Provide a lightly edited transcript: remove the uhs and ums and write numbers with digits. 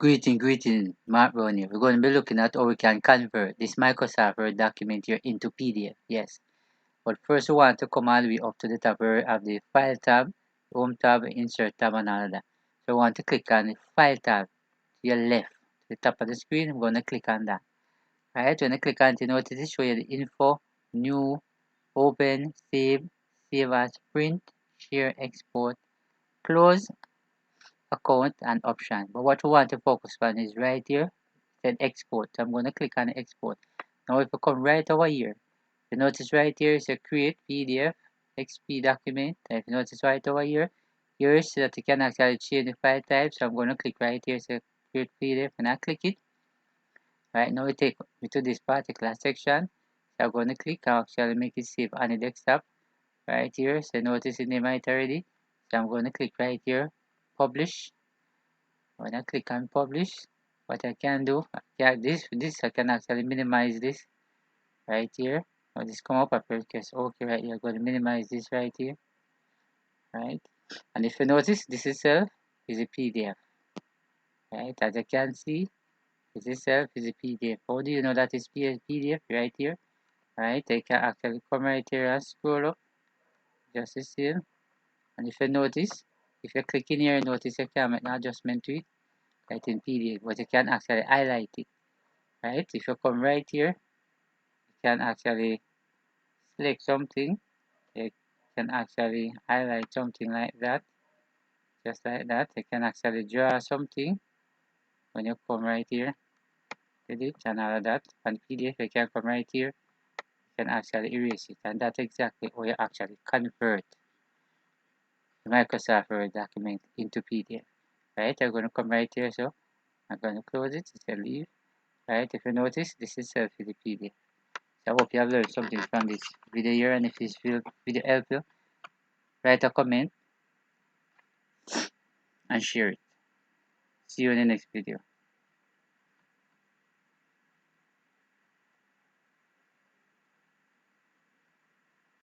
Greeting, Mark Roney. We're going to be looking at how we can convert this Microsoft Word document here into PDF. Yes. But first we want to come all the way up to the top where we have the File tab, Home tab, Insert tab and all of that. So we want to click on the File tab to your left, to the top of the screen. I'm going to click on that. Alright, when I click on it, notice it show you the info, new, open, save as, print, share, export, close, account and option. But what we want to focus on is right here, then export. So I'm going to click on export. Now if you come right over here, you notice right here is a create PDF XP document. If you notice right over here, here is so that you can actually change the file type. So I'm going to click right here, so create PDF, and I click it. Right now it take me to this particular section. So I'm going to click and actually make it save on the desktop. Right here, so notice the name right already. So I'm going to click right here, publish. When I click on publish, what I can do, yeah, this I can actually minimize this right here. Now this come up, I press OK right here. I'm going to minimize this right here, right? And if you notice, this itself is a PDF, right? As you can see, this itself is a PDF. How do you know that it's PDF? Right here, right? I can actually come right here and scroll up, just the same. And if you notice, if you click in here, notice you can make an adjustment to it, right in PDF, but you can actually highlight it, right? If you come right here, you can actually select something. You can actually highlight something like that, just like that. You can actually draw something when you come right here, edit and all of that. And PDF, you can come right here, you can actually erase it, and that's exactly how you actually convert the Microsoft Word document into PDF. Right, I'm going to come right here, so I'm going to close it, it's a leave. Right, if you notice, this is self the PDF. So I hope you have learned something from this video here, and if this video helped you, write a comment and share it. See you in the next video.